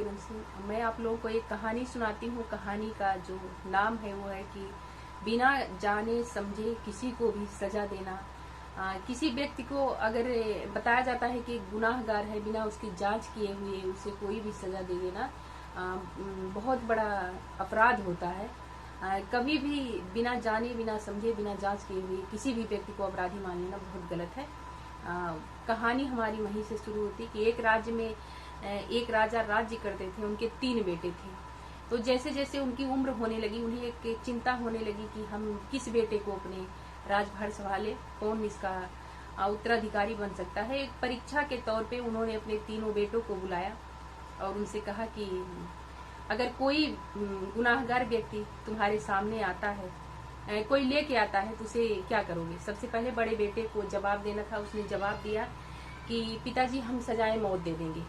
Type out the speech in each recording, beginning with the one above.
किरण सिंह। मैं आप लोगों को एक कहानी सुनाती हूँ। कहानी का जो नाम है वो है कि बिना जाने समझे किसी को भी सजा देना। किसी व्यक्ति को अगर बताया जाता है कि गुनाहगार है, बिना उसकी जांच किए हुए उसे कोई भी सजा दे देना बहुत बड़ा अपराध होता है। कभी भी बिना जाने, बिना समझे, बिना जांच किए हुए किसी भी व्यक्ति को अपराधी मान लेना बहुत गलत है। कहानी हमारी वहीं से शुरू होती कि एक राज्य में एक राजा राज्य करते थे। उनके 3 बेटे थे। तो जैसे जैसे उनकी उम्र होने लगी, उन्हें एक चिंता होने लगी कि हम किस बेटे को अपने राजभार संभाले, कौन इसका उत्तराधिकारी बन सकता है। एक परीक्षा के तौर पे उन्होंने अपने 3 बेटों को बुलाया और उनसे कहा कि अगर कोई गुनाहगार व्यक्ति तुम्हारे सामने आता है, कोई लेके आता है, तो उसे क्या करोगे। सबसे पहले बड़े बेटे को जवाब देना था। उसने जवाब दिया कि पिताजी हम सजाए मौत दे देंगे।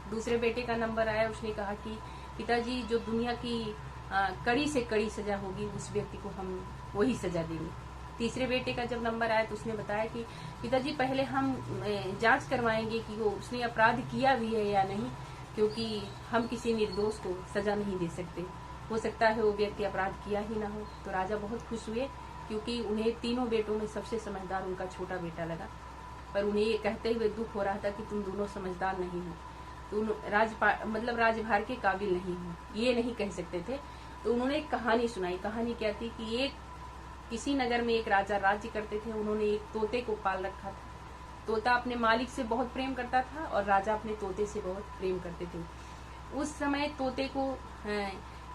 दूसरे बेटे का नंबर आया। उसने कहा कि पिताजी जो दुनिया की कड़ी से कड़ी सजा होगी उस व्यक्ति को हम वही सजा देंगे। तीसरे बेटे का जब नंबर आया तो उसने बताया कि पिताजी पहले हम जांच करवाएंगे कि वो उसने अपराध किया भी है या नहीं, क्योंकि हम किसी निर्दोष को सजा नहीं दे सकते। हो सकता है वो व्यक्ति अपराध किया ही ना हो। तो राजा बहुत खुश हुए, क्योंकि उन्हें 3 बेटों में सबसे समझदार उनका छोटा बेटा लगा। पर उन्हें ये कहते हुए दुख हो रहा था कि तुम दोनों समझदार नहीं हो, तुम राजभार के काबिल नहीं हो, ये नहीं कह सकते थे। तो उन्होंने एक कहानी सुनाई। कहानी क्या थी कि किसी नगर में एक राजा राज्य करते थे। उन्होंने एक तोते को पाल रखा था। तोता अपने मालिक से बहुत प्रेम करता था और राजा अपने तोते से बहुत प्रेम करते थे। उस समय तोते को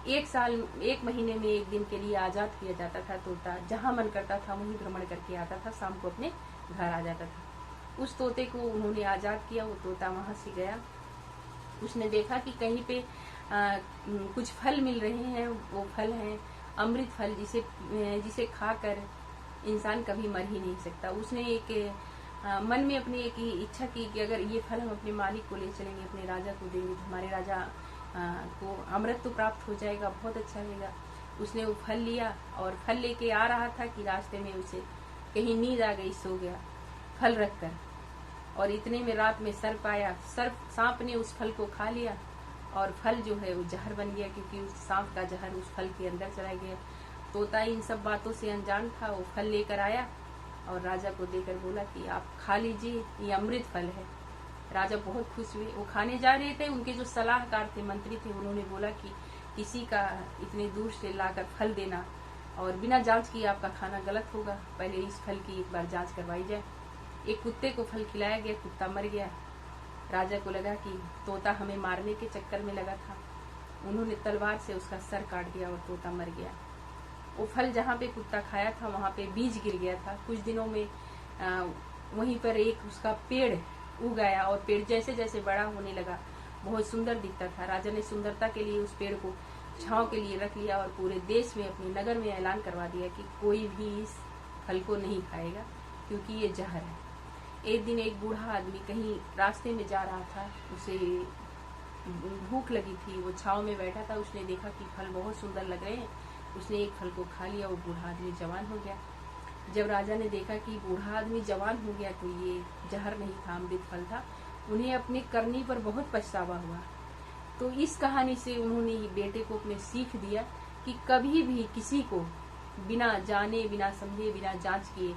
1 महीने में 1 दिन के लिए आजाद किया जाता था। तोता जहां मन करता था वहीं भ्रमण करके आता था, शाम को अपने घर आ जाता था। उस तोते को उन्होंने आजाद किया। वो तोता वहां से गया। उसने देखा कि कहीं पे कुछ फल मिल रहे हैं। वो फल हैं अमृत फल, जिसे खाकर इंसान कभी मर ही नहीं सकता। उसने मन में अपनी एक इच्छा की कि अगर ये फल हम अपने मालिक को ले चलेंगे, अपने राजा को देंगे, तो हमारे राजा को अमृत तो प्राप्त हो जाएगा, बहुत अच्छा रहेगा। उसने वो फल लिया और फल लेके आ रहा था कि रास्ते में उसे कहीं नींद आ गई, सो गया फल रखकर। और इतने में रात में सर्प आया। सांप ने उस फल को खा लिया और फल जो है वो जहर बन गया, क्योंकि उस सांप का जहर उस फल के अंदर चला गया। तोता इन सब बातों से अनजान था। वो फल लेकर आया और राजा को देकर बोला कि आप खा लीजिए, ये अमृत फल है। राजा बहुत खुश हुए। वो खाने जा रहे थे। उनके जो सलाहकार थे, मंत्री थे, उन्होंने बोला कि किसी का इतने दूर से लाकर फल देना और बिना जांच किए आपका खाना गलत होगा, पहले इस फल की एक बार जांच करवाई जाए। एक कुत्ते को फल खिलाया गया, कुत्ता मर गया। राजा को लगा कि तोता हमें मारने के चक्कर में लगा था। उन्होंने तलवार से उसका सर काट दिया और तोता मर गया। वो फल जहाँ पे कुत्ता खाया था वहाँ पे बीज गिर गया था। कुछ दिनों में वहीं पर एक उसका पेड़ उग आया और पेड़ जैसे जैसे बड़ा होने लगा बहुत सुंदर दिखता था। राजा ने सुंदरता के लिए उस पेड़ को छांव के लिए रख लिया और पूरे देश में, अपने नगर में ऐलान करवा दिया कि कोई भी इस फल को नहीं खाएगा, क्योंकि ये जहर है। एक दिन एक बूढ़ा आदमी कहीं रास्ते में जा रहा था। उसे भूख लगी थी। वो छांव में बैठा था। उसने देखा कि फल बहुत सुंदर लग रहे हैं। उसने एक फल को खा लिया। वो बूढ़ा आदमी जवान हो गया। जब राजा ने देखा कि बूढ़ा आदमी जवान हो गया तो ये जहर नहीं था, अमृत फल था, उन्हें अपनी करनी पर बहुत पछतावा हुआ। तो इस कहानी से उन्होंने बेटे को अपने सीख दिया कि कभी भी किसी को बिना जाने, बिना समझे, बिना जांच किए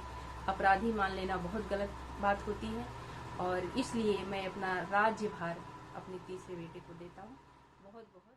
अपराधी मान लेना बहुत गलत बात होती है। और इसलिए मैं अपना राज्यभार अपने तीसरे बेटे को देता हूँ। बहुत बहुत